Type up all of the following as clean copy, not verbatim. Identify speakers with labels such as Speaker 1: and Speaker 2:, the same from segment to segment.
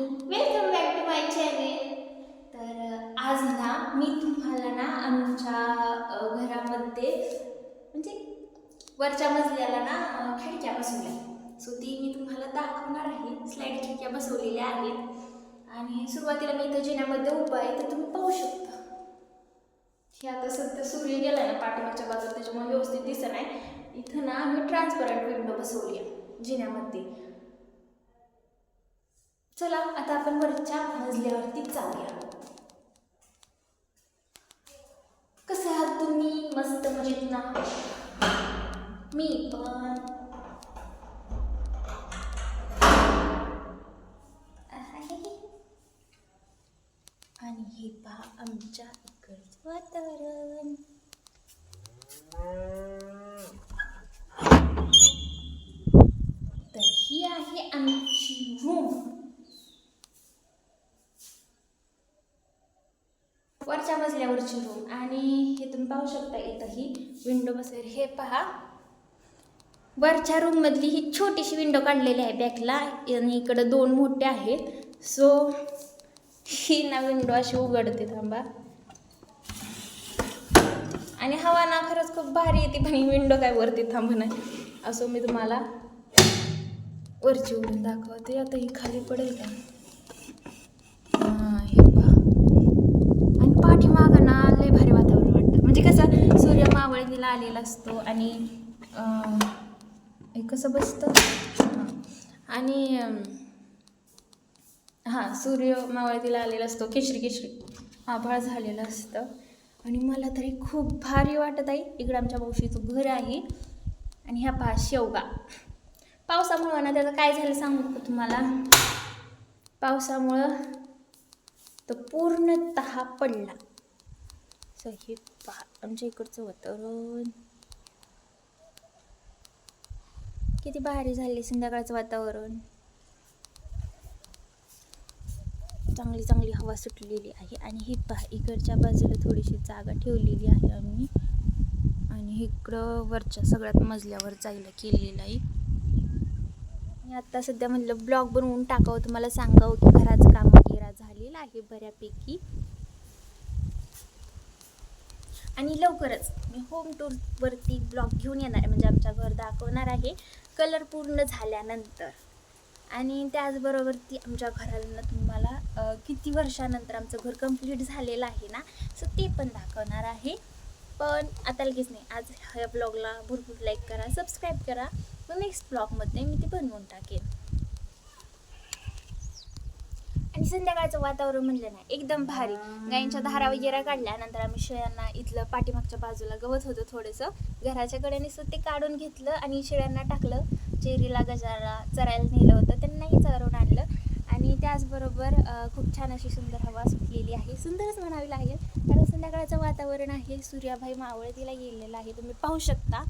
Speaker 1: Welcome back to my channel. तर आज ना मी तुम्हाला ना आमच्या घरामध्ये म्हणजे वरच्या मजल्याला ना खिडक्या बसवल्या. सो ती मी तुम्हाला दाखवणार आहे. स्लाईड खिडक्या बसवलेल्या आहेत आणि सुरुवातीला मी इथं जिन्यामध्ये उभा आहे तर तुम्ही पाहू शकता. हे आता सध्या सूर्य गेला ना पाठीमागच्या बाजूला त्याच्यामुळे व्यवस्थित दिसत नाही. इथं ना आम्ही ट्रान्सपरंट विंडो बसवली आहे जिन्यामध्ये. चला आता आपण वरच्या मजल्यावरती जाऊया. कसं आहात तुम्ही? मस्त मजेत ना? मी पण आणि हे पहा आमच्या इकडचं वातावरण. तर ही आहे आमची रूम. वरच्या मजल्यावरची रूम आणि हे तुम्ही पाहू शकता इथं ही विंडो बसवेल. हे पहा वरच्या रूम मधली ही छोटीशी विंडो काढलेली आहे बॅकला आणि इकडं दोन मोठे आहेत. सो ही ना विंडो अशी उघडते. थांबा. आणि हवा ना खरंच खूप भारी येते पण ही विंडो काय वरती थांब नाही. असं मी तुम्हाला वरची उघडून दाखवते. आता ही खाली पडेल का? हे पहा. आणि पाठीमागं ना लय भारी वातावरण वाटतं. म्हणजे कसं सूर्य मावळतीला आलेला असतो आणि हे कसं बसतं आणि सूर्य मावळतीला आलेला असतो. केशरी आभाळ झालेलं असतं आणि मला तरी खूप भारी वाटत आहे. इकडं आमच्या मावशीचं घर आहे आणि ह्या पहा शेवगा. पावसामुळं ना त्याचं काय झालं सांगू का तुम्हाला? पावसामुळं तो पूर्णतः पडला. सो हे पहा आमच्या इकडचं वातावरण किती भारी झाले. संध्याकाळचं वातावरण चांगली हवा सुटलेली आहे. आणि ही पहा इकडच्या बाजूला थोडीशी जागा ठेवलेली आहे आम्ही आणि इकडं वरच्या सगळ्यात मजल्यावर जायला केलेलं आहे. आणि आत्ता सध्या म्हटलं ब्लॉग बनवून टाकावं, तुम्हाला सांगावं की घराचं काम वगैरे झालेलं आहे बऱ्यापैकी. आणि लवकरच मी होम टूरवरती ब्लॉग घेऊन येणार आहे. म्हणजे आमच्या घर दाखवणार आहे कलर पूर्ण झाल्यानंतर. आणि त्याचबरोबर ती आमच्या घराला तुम्हाला किती वर्षानंतर आमचं घर कंप्लीट झालेलं आहे ना, सो ते पण दाखवणार आहे. पण आता लगेच नाही. आज ह्या ब्लॉगला भरपूर लाईक करा, सबस्क्राईब करा. मग नेक्स्ट ब्लॉगमध्ये मी ती बनवून टाकेन. आणि संध्याकाळचं वातावरण म्हणलं ना एकदम भारी. गायींच्या धारा वगैरे काढल्यानंतर आम्ही शेळ्यांना इथलं पाठीमागच्या बाजूला गवत होतं थोडंसं घराच्या कडेने, सो ते काढून घेतलं आणि शेळ्यांना टाकलं. चेरीला गजाला चरायला नेलं होतं, त्यांनाही चरवून आणलं. आणि त्याचबरोबर खूप छान अशी सुंदर हवा सुटलेली आहे. सुंदरच म्हणावी लागेल कारण संध्याकाळचं वातावरण आहे. सूर्याभाई मावळतीला गेलेला आहे तुम्ही पाहू शकता.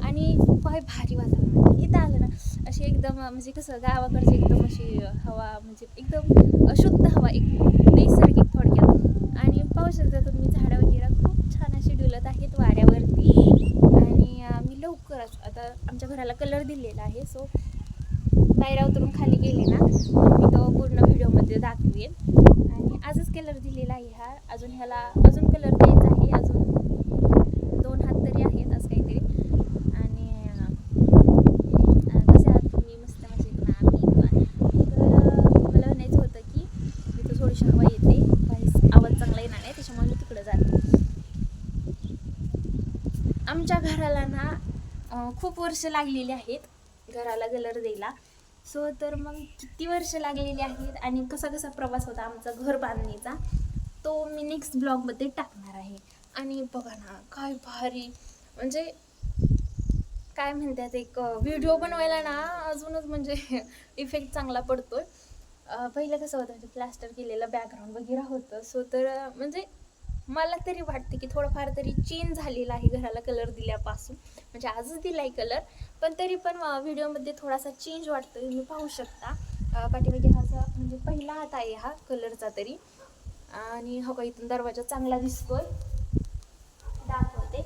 Speaker 1: आणि काय भारी वातावरण इथं आलं ना अशी एकदम म्हणजे कसं गावाकडची एकदम अशी हवा म्हणजे एकदम अशुद्ध हवा, एक नैसर्गिक थोडक्यात. आणि पाहू शकता तुम्ही झाडं वगैरे खूप छान अशी डुलत आहेत वाऱ्यावरती. आणि मी लवकरच आता आमच्या घराला कलर दिलेला आहे. सो पायऱ्या उतरून खाली गेले ना मी तो पूर्ण व्हिडिओमध्ये दाखवेन. आणि आजच कलर दिलेला आहे हा. अजून ह्याला अजून कलर द्यायचा आहे. अजून 2 हात तरी आहेत असं काहीतरी. आणि कसे आहात तुम्ही? मस्त मजेत ना? मी पण. तर मला म्हणायचं होतं की मी तर थोडीशी हवा येते, आवाज चांगला येणार नाही त्याच्यामुळे मी तिकडं जाते. आमच्या घराला ना खूप वर्ष लागलेली आहेत घराला कलर द्यायला. सो तर मग किती वर्ष लागलेली आहेत आणि कसा प्रवास होता आमचा घर बांधणीचा तो मी नेक्स्ट ब्लॉगमध्ये टाकणार आहे. आणि बघा ना काय भारी म्हणजे काय म्हणतात, एक व्हिडिओ बनवायला ना अजूनच म्हणजे इफेक्ट चांगला पडतोय. पहिलं कसं होतं म्हणजे प्लास्टर केलेलं बॅकग्राऊंड वगैरे होतं. सो तर म्हणजे मला तरी वाटते की थोडंफार तरी चेंज झालेला आहे घराला कलर दिल्यापासून. म्हणजे आजच दिला आहे कलर पण तरी पण व्हिडिओमध्ये थोडासा चेंज वाटतो. तुम्ही पाहू शकता पाठीमागे हा म्हणजे पहिला हात आहे हा कलरचा तरी. आणि हो का इथून दरवाजा चांगला दिसतोय, दाखवते.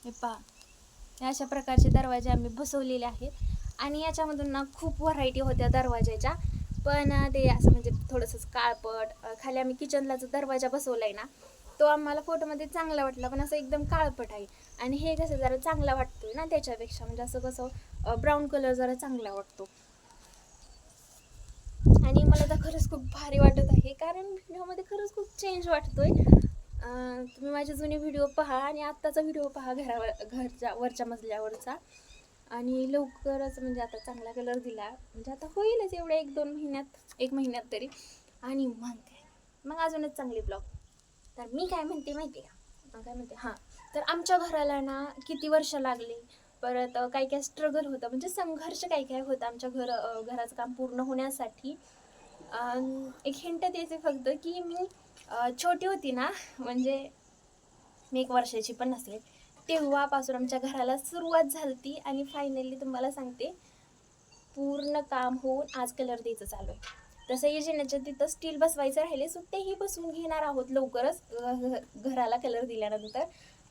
Speaker 1: हे पहा अशा प्रकारचे दरवाजे आम्ही बसवलेले आहेत. आणि याच्यामधून ना खूप व्हरायटी होत्या दरवाजाच्या, पण ते असं म्हणजे थोडंसं काळपट. खाली आम्ही किचनला जो दरवाजा बसवला आहे ना, तो आम्हाला फोटोमध्ये चांगला वाटला, पण असं एकदम काळपट आहे. आणि हे कसं जरा चांगला वाटतोय ना त्याच्यापेक्षा, म्हणजे असं कसं ब्राऊन कलर जरा चांगला वाटतो. आणि मला तर खरंच खूप भारी वाटत आहे, कारण व्हिडिओमध्ये खरंच खूप चेंज वाटतोय. तुम्ही माझे जुने व्हिडिओ पहा आणि आत्ताचा व्हिडिओ पहा घरच्या वरच्या मजल्यावरचा. आणि लवकरच म्हणजे आता चांगला कलर दिला, म्हणजे आता होईलच एवढ्या 1-2 महिन्यात, 1 महिन्यात तरी. आणि मग काय, मग अजूनच चांगली ब्लॉग. तर मी काय म्हणते माहिती आहे का, काय म्हणते हां, तर आमच्या घराला ना किती वर्ष लागली, परत काही काय स्ट्रगल होतं, म्हणजे संघर्ष काही काय होतं आमच्या घराचं काम पूर्ण होण्यासाठी. एक हिंट द्यायचे फक्त, की मी छोटी होती ना, म्हणजे मी 1 वर्षाची पण नसले, तेव्हापासून आमच्या घराला सुरुवात झाली आणि फायनली तुम्हाला सांगते पूर्ण काम होऊन आज कलर द्यायचं चालू आहे. तसं येजेण्याच्या तिथं स्टील बसवायचं राहिले, सो तेही बसवून घेणार आहोत लवकरच घराला कलर दिल्यानंतर.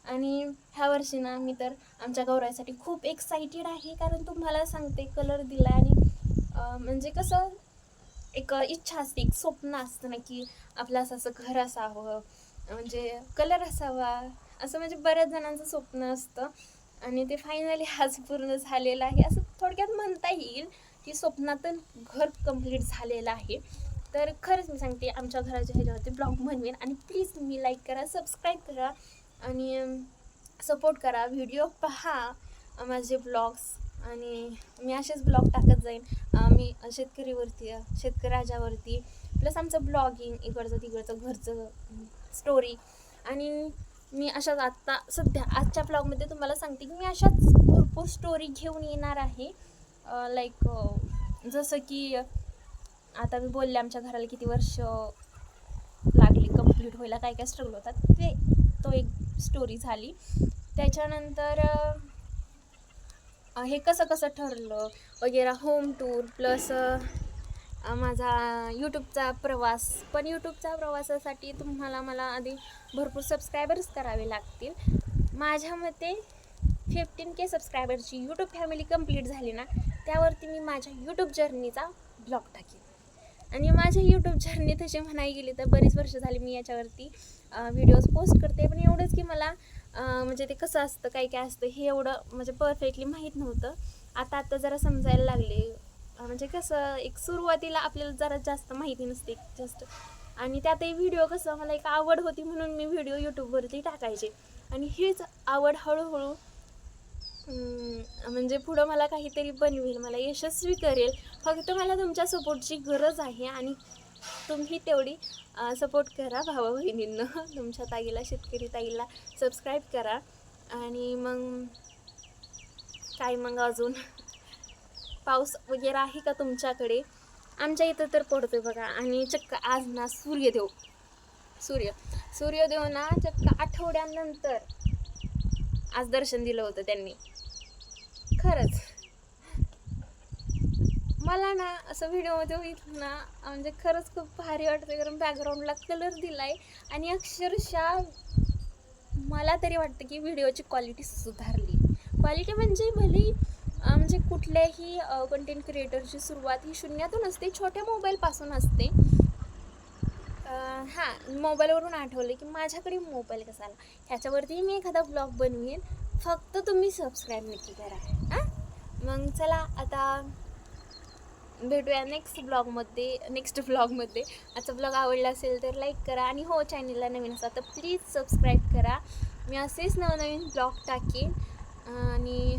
Speaker 1: आणि ह्या वर्षी ना मी तर आमच्या गौराईसाठी खूप एक्साइटेड आहे, कारण तुम्हाला सांगते कलर दिला आणि म्हणजे कसं एक इच्छा असते, एक स्वप्न असतं ना, की आपलं असं घर असावं, म्हणजे कलर असावा, असं म्हणजे बऱ्याच जणांचं स्वप्न असतं. आणि ते फायनली आज पूर्ण झालेलं आहे, असं थोडक्यात म्हणता येईल, की स्वप्नातून घर कंप्लीट झालेलं आहे. तर खरंच मी सांगते आमच्या घराच्या ह्याच्यावरती ब्लॉग बनवेन. आणि प्लीज तुम्ही लाईक करा, सबस्क्राईब करा आणि सपोर्ट करा. व्हिडिओ पहा माझे ब्लॉग्स, आणि मी असेच ब्लॉग टाकत जाईन. मी शेतकरीवरती, शेतकरी राजावरती, प्लस आमचं ब्लॉगिंग, इकडचं तिकडचं घरचं स्टोरी. आणि मी अशाच आत्ता सध्या आजच्या ब्लॉगमध्ये तुम्हाला सांगते की मी अशाच भरपूर स्टोरी घेऊन येणार आहे. लाईक जसं की आता मी बोलले आमच्या घराला किती वर्ष लागली कंप्लीट व्हायला, काय काय स्ट्रगल होतात, ते तो एक स्टोरी झाली. त्याच्यानंतर हे कसं कसं ठरलं वगैरे, होम टूर, प्लस माझा यूट्यूबचा प्रवास. पण यूट्यूबच्या प्रवासासाठी तुम्हाला मला आधी भरपूर सबस्क्रायबर्स करावे लागतील. माझ्या मते 15K सबस्क्रायबरची यूट्यूब फॅमिली कंप्लीट झाली ना, त्यावरती मी माझ्या यूट्यूब जर्नीचा ब्लॉग टाकेन. आणि माझी यूट्यूब जर्नी तशी म्हणायला गेली तर बरीच वर्ष झाली मी याच्यावरती व्हिडिओज पोस्ट करते, पण एवढंच की मला म्हणजे ते कसं असतं, काय काय असतं हे एवढं म्हणजे परफेक्टली माहीत नव्हतं. आता जरा समजायला लागले. म्हणजे कसं एक सुरुवातीला आपल्याला जरा जास्त माहिती नसते जास्त, आणि त्यातही व्हिडिओ कसं मला एक आवड होती म्हणून मी व्हिडिओ यूट्यूबवरती टाकायचे. आणि हीच आवड हळूहळू म्हणजे पुढं मला काहीतरी बनवेल, मला यशस्वी करेल. फक्त मला तुमच्या सपोर्टची गरज आहे, आणि तुम्ही तेवढी सपोर्ट करा भावा बहिणींना. तुमच्या ताईला, शेतकरी ताईला सबस्क्राईब करा. आणि मग काय, मग अजून पाऊस वगैरे आहे का तुमच्याकडे? आमच्या इथं तर पडतोय बघा. आणि चक्क आज ना सूर्यदेव ना चक्क आठवड्यानंतर आज दर्शन दिलं होतं त्यांनी. खरंच मला ना असं व्हिडिओमध्ये होईल ना, म्हणजे खरंच खूप भारी वाटतं, कारण बॅकग्राऊंडला कलर दिलाय. आणि अक्षरशः मला तरी वाटतं की व्हिडिओची क्वालिटी सुधारली. क्वालिटी म्हणजे भले म्हणजे कुठल्याही कंटेंट क्रिएटरची सुरुवात ही शून्यातून असते, छोट्या मोबाईलपासून असते. हां, मोबाईलवरून आठवलं की माझ्याकडे मोबाईल कसा आला, ह्याच्यावरती मी एखादा ब्लॉग बनवेन. फक्त तुम्ही सबस्क्राईब नक्की करा. हां, मग चला आता भेटूया नेक्स्ट ब्लॉगमध्ये. आजचा ब्लॉग आवडला असेल तर लाईक करा, आणि हो, चॅनलला नवीन असाल तर प्लीज सबस्क्राईब करा. मी असेच नवनवीन ब्लॉग टाकेन. आणि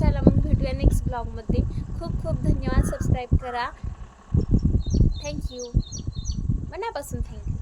Speaker 1: चला मग भेटूया नेक्स्ट ब्लॉगमध्ये. खूप खूप धन्यवाद. सबस्क्राईब करा. थँक्यू, मनापासून थँक्यू.